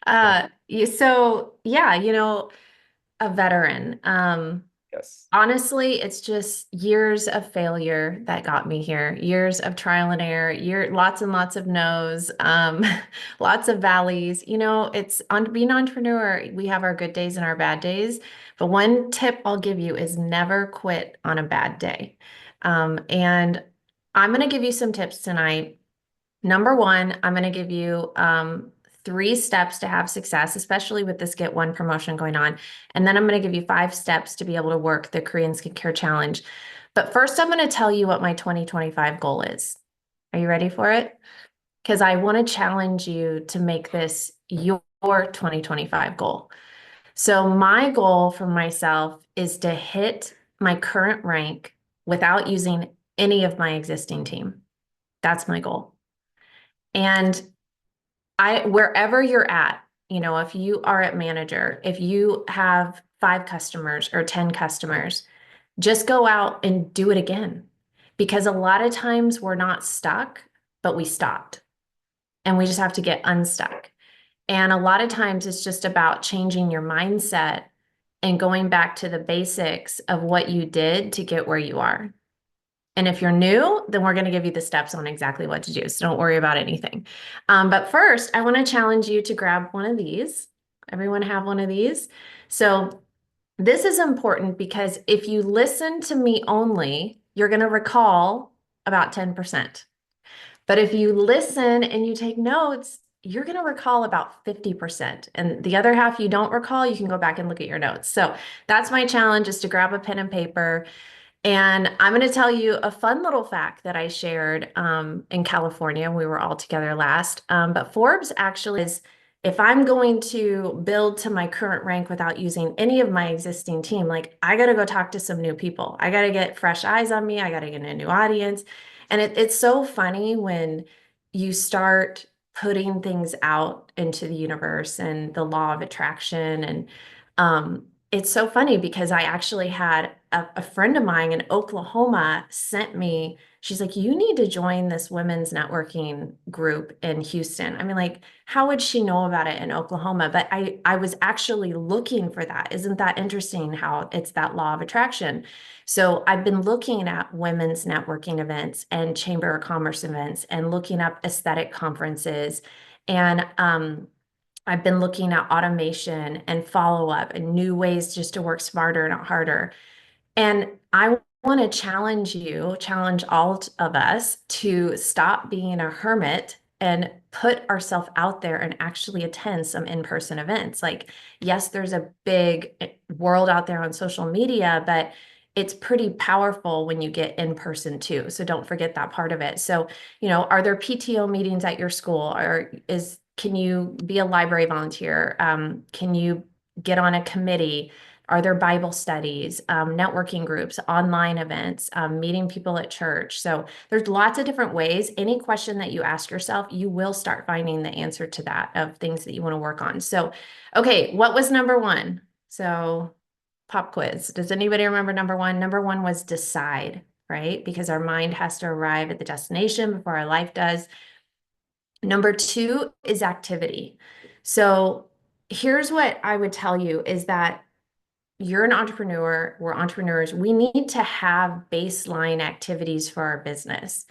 So, So yeah, a veteran. yes. Honestly, it's just years of failure that got me here. Years of trial and error, lots and lots of no's, lots of valleys. It's on being an entrepreneur, we have our good days and our bad days. But one tip I'll give you is never quit on a bad day. And I'm going to give you some tips tonight. Number one, I'm going to give you 3 steps to have success, especially with this Get One promotion going on. And then I'm going to give you 5 steps to be able to work the Korean Skincare Challenge. But first, I'm going to tell you what my 2025 goal is. Are you ready for it? Because I want to challenge you to make this your 2025 goal. So, my goal for myself is to hit my current rank without using any of my existing team. That's my goal. And wherever you're at, if you are at manager, if you have 5 customers or 10 customers, just go out and do it again. Because a lot of times we're not stuck, but we stopped and we just have to get unstuck. And a lot of times it's just about changing your mindset and going back to the basics of what you did to get where you are. And if you're new, then we're going to give you the steps on exactly what to do. So don't worry about anything. But first, I want to challenge you to grab one of these. Everyone have one of these. So this is important because if you listen to me only, you're going to recall about 10%. But if you listen and you take notes, you're going to recall about 50%. And the other half you don't recall, you can go back and look at your notes. So that's my challenge, is to grab a pen and paper, and I'm going to tell you a fun little fact that I shared in California. We were all together last. But Forbes actually is, if I'm going to build to my current rank without using any of my existing team, like I got to go talk to some new people. I got to get fresh eyes on me. I got to get a new audience. And it's so funny when you start putting things out into the universe and the law of attraction. And it's so funny because I actually had a friend of mine in Oklahoma sent me, she's like, you need to join this women's networking group in Houston. I mean, like, how would she know about it in Oklahoma? But I was actually looking for that. Isn't that interesting how it's that law of attraction? So I've been looking at women's networking events and Chamber of Commerce events and looking up aesthetic conferences. And I've been looking at automation and follow up and new ways just to work smarter, not harder. And I want to challenge all of us to stop being a hermit and put ourselves out there and actually attend some in-person events. Like, yes, there's a big world out there on social media, but it's pretty powerful when you get in person too. So don't forget that part of it. So, are there PTO meetings at your school, or can you be a library volunteer? Can you get on a committee? Are there Bible studies, networking groups, online events, meeting people at church? So there's lots of different ways. Any question that you ask yourself, you will start finding the answer to that, of things that you want to work on. So, okay, what was number one? So, pop quiz. Does anybody remember number one? Number one was decide, right? Because our mind has to arrive at the destination before our life does. Number two is activity. So here's what I would tell you is that you're an entrepreneur, we're entrepreneurs. We need to have baseline activities for our business.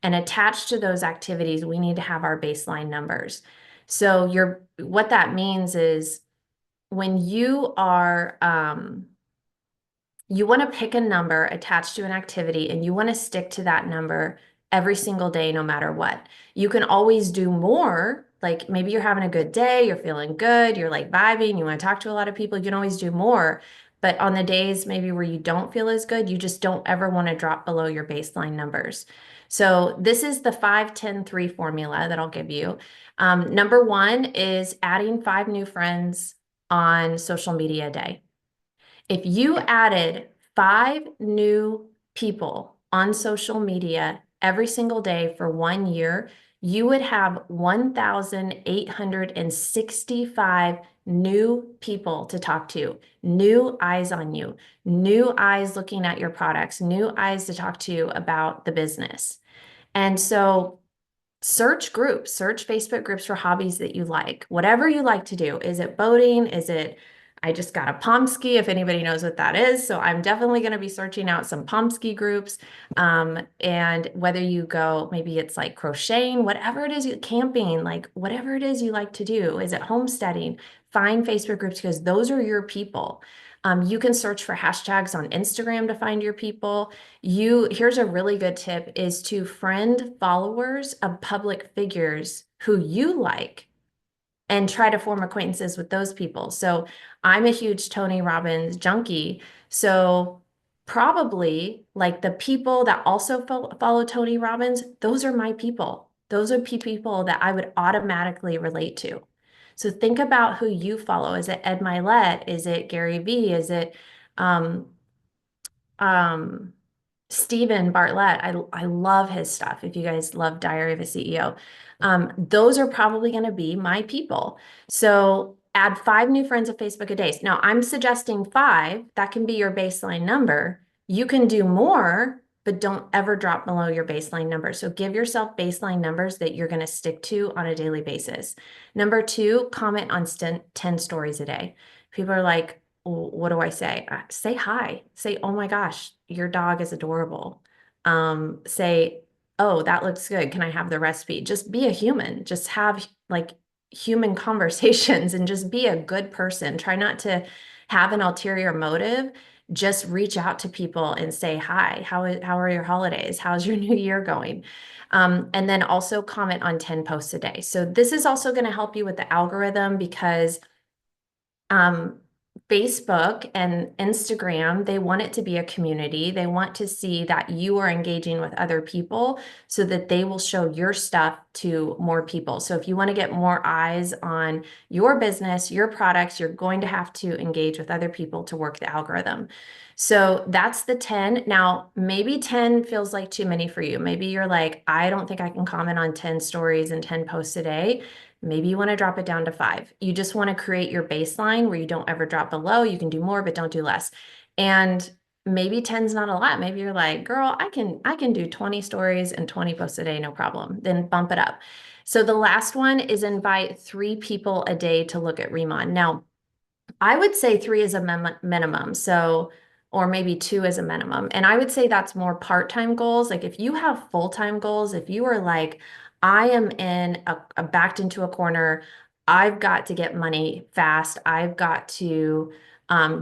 And attached to those activities, we need to have our baseline numbers. So what that means is when you want to pick a number attached to an activity and you want to stick to that number every single day, no matter what. You can always do more. Like maybe you're having a good day, you're feeling good, you're like vibing, you want to talk to a lot of people, you can always do more. But on the days maybe where you don't feel as good, you just don't ever want to drop below your baseline numbers. So this is the 5-10-3 formula that I'll give you. Number one is adding 5 new friends on social media a day. If you added 5 new people on social media every single day for 1 year, you would have 1,865 new people to talk to, new eyes on you, new eyes looking at your products, new eyes to talk to about the business. And so search groups, search Facebook groups for hobbies that you like, whatever you like to do. Is it boating? Is it, I just got a Pomsky, if anybody knows what that is. So I'm definitely going to be searching out some Pomsky groups. And whether you go, maybe it's like crocheting, whatever it is, camping, like whatever it is you like to do, is it homesteading? Find Facebook groups because those are your people. You can search for hashtags on Instagram to find your people. Here's a really good tip is to friend followers of public figures who you like and try to form acquaintances with those people. So I'm a huge Tony Robbins junkie. So probably like the people that also follow Tony Robbins, those are my people. Those are people that I would automatically relate to. So think about who you follow. Is it Ed Milet? Is it Gary Vee? Is it um, um, Stephen Bartlett? I love his stuff. If you guys love Diary of a CEO, those are probably going to be my people. So add 5 new friends of Facebook a day. Now I'm suggesting 5. That can be your baseline number. You can do more, but don't ever drop below your baseline number. So give yourself baseline numbers that you're going to stick to on a daily basis. Number 2, comment on 10 stories a day. People are like, what do I say? Say hi. Say, oh my gosh, your dog is adorable. Say, oh, that looks good. Can I have the recipe? Just be a human. Just have like human conversations and just be a good person. Try not to have an ulterior motive. Just reach out to people and say hi. How are your holidays? How's your new year going? And then also comment on 10 posts a day. So this is also going to help you with the algorithm because um, Facebook and Instagram, they want it to be a community. They want to see that you are engaging with other people so that they will show your stuff to more people. So if you want to get more eyes on your business, your products, you're going to have to engage with other people to work the algorithm. So that's the 10. Now, maybe 10 feels like too many for you. Maybe you're like, I don't think I can comment on 10 stories and 10 posts a day. Maybe you want to drop it down to 5. You just want to create your baseline where you don't ever drop below. You can do more, but don't do less. And maybe 10 is not a lot. Maybe you're like, girl, I can do 20 stories and 20 posts a day, no problem. Then bump it up. So the last one is invite 3 people a day to look at RIMAN. Now, I would say 3 is a minimum. So, or maybe 2 is a minimum. And I would say that's more part-time goals. Like if you have full-time goals, if you are like, I am in a backed into a corner, I've got to get money fast. I've got to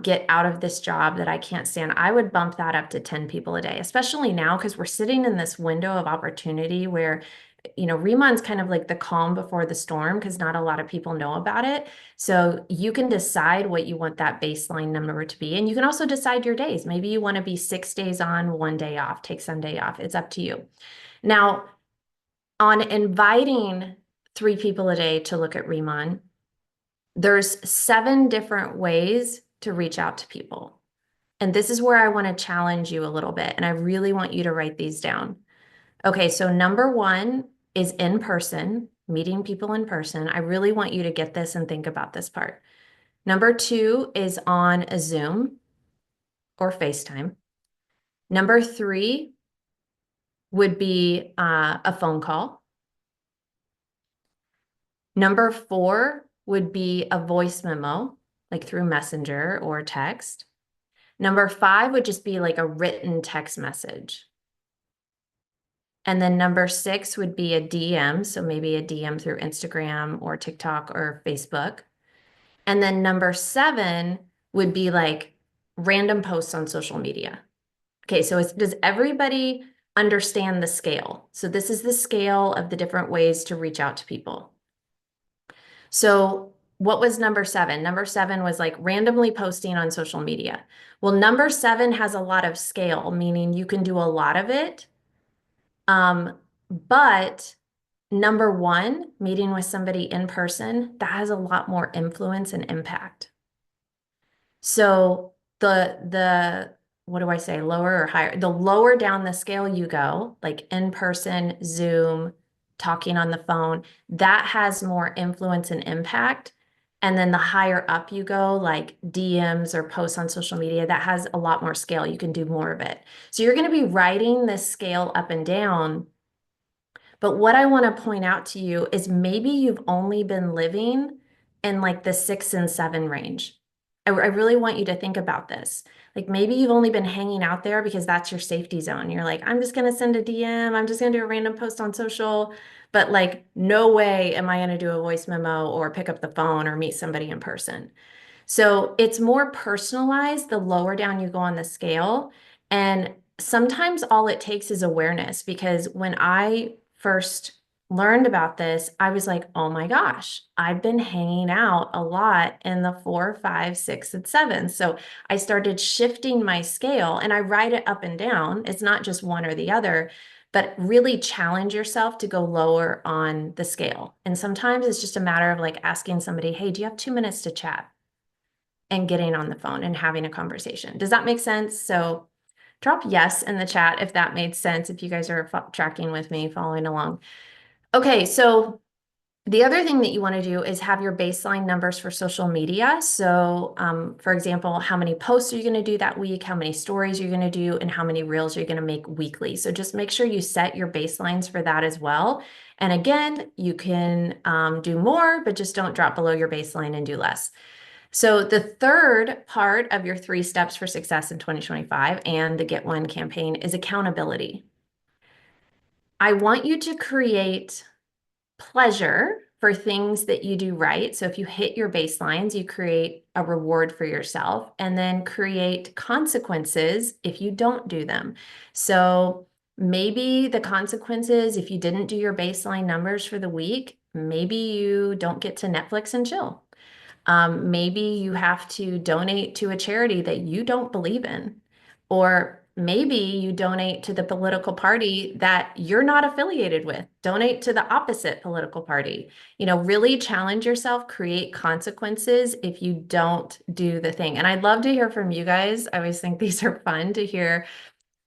get out of this job that I can't stand. I would bump that up to 10 people a day, especially now because we're sitting in this window of opportunity where RIMAN's kind of like the calm before the storm because not a lot of people know about it. So you can decide what you want that baseline number to be. And you can also decide your days. Maybe you want to be 6 days on, 1 day off, take Sunday off. It's up to you. Now, on inviting 3 people a day to look at RIMAN, there's 7 different ways to reach out to people. And this is where I want to challenge you a little bit. And I really want you to write these down. Okay, so number 1 is in person, meeting people in person. I really want you to get this and think about this part. Number 2 is on a Zoom or FaceTime. Number 3 would be a phone call. Number 4 would be a voice memo, like through Messenger or text. Number 5 would just be like a written text message. And then number 6 would be a DM. So maybe a DM through Instagram or TikTok or Facebook. And then number 7 would be like random posts on social media. Okay, so does everybody understand the scale? So this is the scale of the different ways to reach out to people. So what was number 7? Number 7 was like randomly posting on social media. Well, number 7 has a lot of scale, meaning you can do a lot of it. But number 1, meeting with somebody in person, that has a lot more influence and impact. So the what do I say, lower or higher? The lower down the scale you go, like in person, Zoom, talking on the phone, that has more influence and impact. And then the higher up you go, like DMs or posts on social media, that has a lot more scale. You can do more of it. So you're going to be writing this scale up and down. But what I want to point out to you is maybe you've only been living in like the 6 and 7 range. I really want you to think about this. Like maybe you've only been hanging out there because that's your safety zone. You're like, I'm just going to send a DM. I'm just going to do a random post on social. But like, no way am I going to do a voice memo or pick up the phone or meet somebody in person. So it's more personalized the lower down you go on the scale. And sometimes all it takes is awareness, because when I first learned about this, I was like, oh my gosh, I've been hanging out a lot in the 4, 5, 6, and 7. So I started shifting my scale and I write it up and down. It's not just one or the other, but really challenge yourself to go lower on the scale. And sometimes it's just a matter of like asking somebody, hey, do you have 2 minutes to chat? And getting on the phone and having a conversation. Does that make sense? So drop yes in the chat if that made sense, if you guys are tracking with me, following along. Okay, so the other thing that you want to do is have your baseline numbers for social media. So, for example, how many posts are you going to do that week, how many stories you're going to do, and how many reels you're going to make weekly. So just make sure you set your baselines for that as well. And again, you can do more, but just don't drop below your baseline and do less. So the third part of your 3 steps for success in 2025 and the Get One campaign is accountability. I want you to create pleasure for things that you do right. So if you hit your baselines, you create a reward for yourself, and then create consequences if you don't do them. So maybe the consequences, if you didn't do your baseline numbers for the week, maybe you don't get to Netflix and chill. Maybe you have to donate to a charity that you don't believe in, or maybe you donate to the political party that you're not affiliated with. Donate to the opposite political party. Really challenge yourself, create consequences if you don't do the thing. And I'd love to hear from you guys. I always think these are fun to hear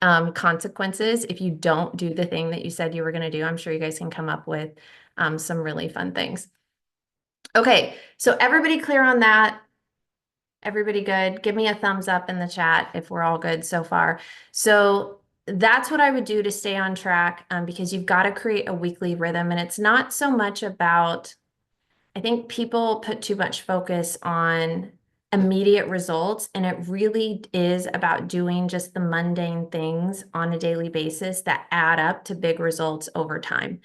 consequences if you don't do the thing that you said you were going to do. I'm sure you guys can come up with some really fun things. Okay, so everybody clear on that? Everybody good? Give me a thumbs up in the chat if we're all good so far. So that's what I would do to stay on track, because you've got to create a weekly rhythm. And it's not so much about, I think people put too much focus on immediate results, and it really is about doing just the mundane things on a daily basis that add up to big results over time.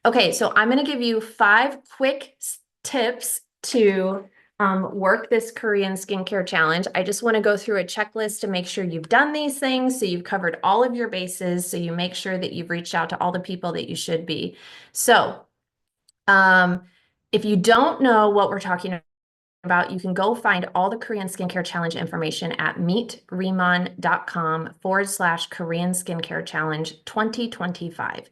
Okay, so I'm going to give you 5 quick tips to work this Korean skincare challenge. I just want to go through a checklist to make sure you've done these things, so you've covered all of your bases, so you make sure that you've reached out to all the people that you should be. So if you don't know what we're talking about, you can go find all the Korean Skincare Challenge information at meetriman.com/Korean Skincare Challenge 2025.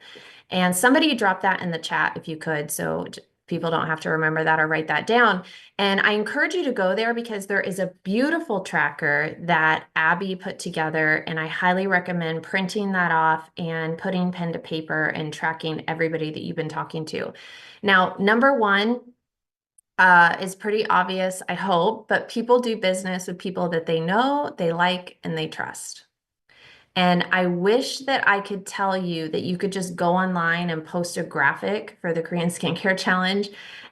And somebody drop that in the chat if you could, so people don't have to remember that or write that down. And I encourage you to go there because there is a beautiful tracker that Abby put together, and I highly recommend printing that off and putting pen to paper and tracking everybody that you've been talking to. Now, number 1 is pretty obvious, I hope, but people do business with people that they know, they like, and they trust. And I wish that I could tell you that you could just go online and post a graphic for the Korean Skincare Challenge,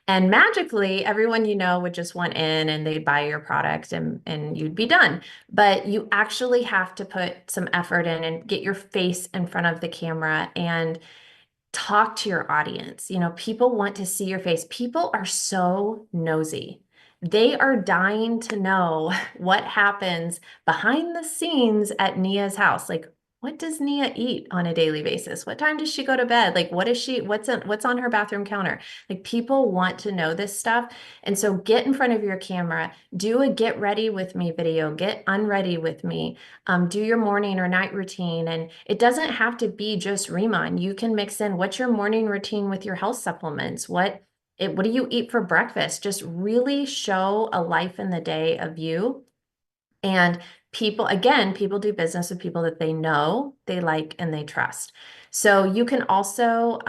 and magically everyone you know would just want in and they'd buy your product and you'd be done. But you actually have to put some effort in and get your face in front of the camera and talk to your audience. People want to see your face. People are so nosy. They are dying to know what happens behind the scenes at Nia's house. Like, what does Nia eat on a daily basis? What time does she go to bed? Like, what's on her bathroom counter? Like, people want to know this stuff. And so get in front of your camera, do a get ready with me video, get unready with me, do your morning or night routine. And it doesn't have to be just RIMAN. You can mix in what's your morning routine with your health supplements. What do you eat for breakfast? Just really show a life in the day of you. And people do business with people that they know, they like, and they trust. So you can also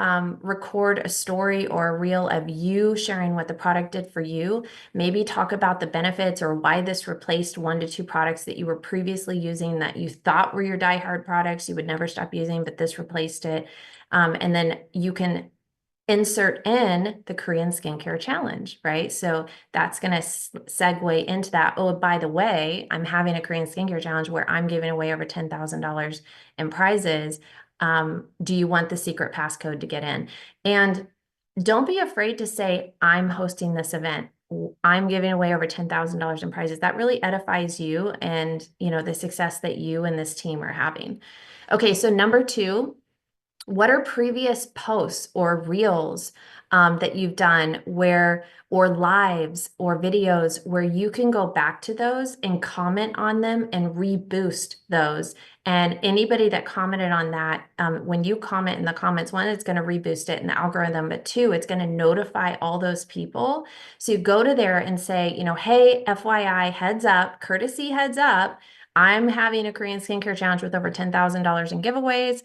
record a story or a reel of you sharing what the product did for you. Maybe talk about the benefits or why this replaced 1 to 2 products that you were previously using that you thought were your diehard products you would never stop using, but this replaced it. And then you can insert in the Korean skincare challenge, right? So that's going to segue into that. Oh, by the way, I'm having a Korean skincare challenge where I'm giving away over $10,000 in prizes. Do you want the secret passcode to get in? And don't be afraid to say, I'm hosting this event. I'm giving away over $10,000 in prizes. That really edifies you and, the success that you and this team are having. Okay, so number two, what are previous posts or reels that you've done or lives or videos where you can go back to those and comment on them and reboost those? And anybody that commented on that, when you comment in the comments, one, it's going to reboost it in the algorithm, but two, it's going to notify all those people. So you go to there and say, hey, FYI, heads up, courtesy heads up. I'm having a Korean skincare challenge with over $10,000 in giveaways.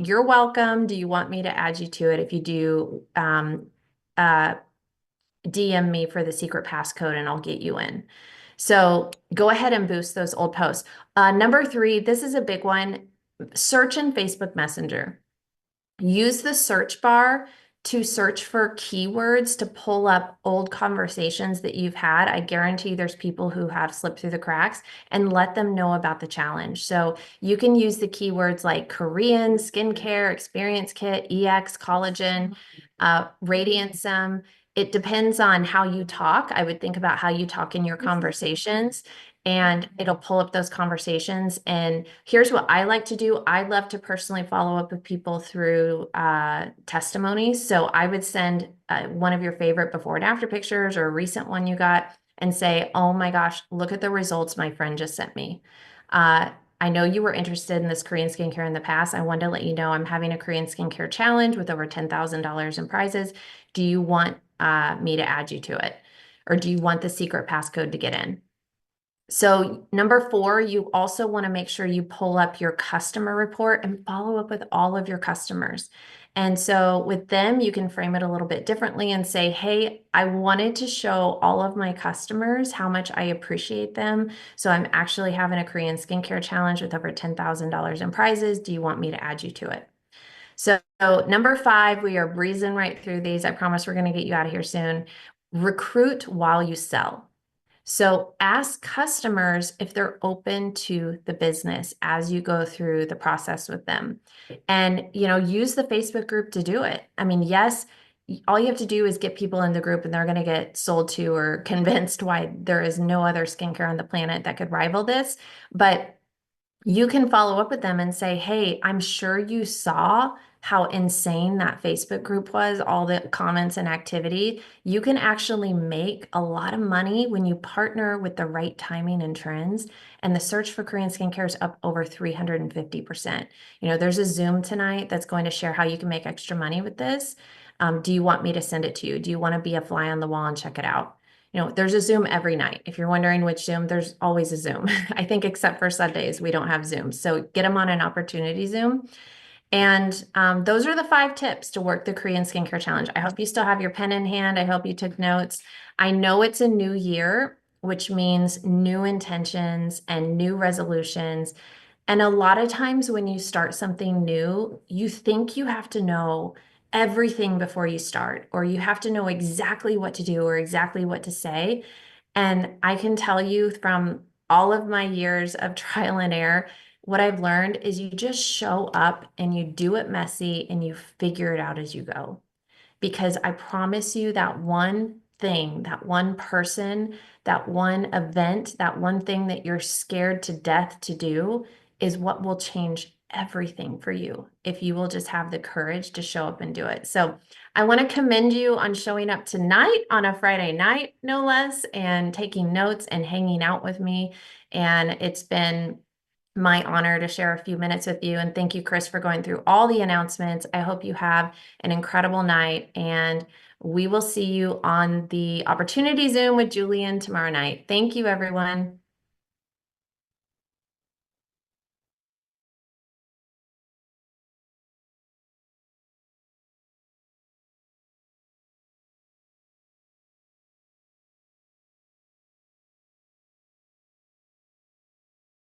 You're welcome. Do you want me to add you to it? If you do, DM me for the secret passcode and I'll get you in. So go ahead and boost those old posts. Number three, this is a big one. Search in Facebook Messenger. Use the search bar to search for keywords to pull up old conversations that you've had. I guarantee there's people who have slipped through the cracks, and let them know about the challenge. So you can use the keywords like Korean, skincare, experience kit, EX, collagen, radiantsum. It depends on how you talk. I would think about how you talk in your conversations, and it'll pull up those conversations. And here's what I like to do. I love to personally follow up with people through testimonies. So I would send one of your favorite before and after pictures or a recent one you got and say, oh my gosh, look at the results my friend just sent me. I know you were interested in this Korean skincare in the past. I wanted to let you know I'm having a Korean skincare challenge with over $10,000 in prizes. Do you want me to add you to it? Or do you want the secret passcode to get in? So number four, you also want to make sure you pull up your customer report and follow up with all of your customers. And so with them, you can frame it a little bit differently and say, hey, I wanted to show all of my customers how much I appreciate them. So I'm actually having a Korean skincare challenge with over $10,000 in prizes. Do you want me to add you to it? So number five, we are breezing right through these. I promise we're going to get you out of here soon. Recruit while you sell. So ask customers if they're open to the business as you go through the process with them. And, use the Facebook group to do it. I mean, yes, all you have to do is get people in the group and they're going to get sold to or convinced why there is no other skincare on the planet that could rival this. But you can follow up with them and say, hey, I'm sure you saw how insane that Facebook group was, all the comments and activity. You can actually make a lot of money when you partner with the right timing and trends. And the search for Korean skincare is up over 350%. There's a Zoom tonight that's going to share how you can make extra money with this. Do you want me to send it to you? Do you want to be a fly on the wall and check it out? There's a Zoom every night. If you're wondering which Zoom, there's always a Zoom. I think except for Sundays, we don't have Zoom. So get them on an opportunity Zoom. And those are the 5 tips to work the Korean skincare challenge. I hope you still have your pen in hand. I hope you took notes. I know it's a new year, which means new intentions and new resolutions. And a lot of times when you start something new, you think you have to know everything before you start, or you have to know exactly what to do or exactly what to say. And I can tell you from all of my years of trial and error, what I've learned is you just show up and you do it messy and you figure it out as you go. Because I promise you that one thing, that one person, that one event, that one thing that you're scared to death to do is what will change everything for you if you will just have the courage to show up and do it. So I want to commend you on showing up tonight on a Friday night, no less, and taking notes and hanging out with me. And it's been my honor to share a few minutes with you. And thank you, Chris, for going through all the announcements. I hope you have an incredible night, and we will see you on the Opportunity Zoom with Julian tomorrow night. Thank you, everyone.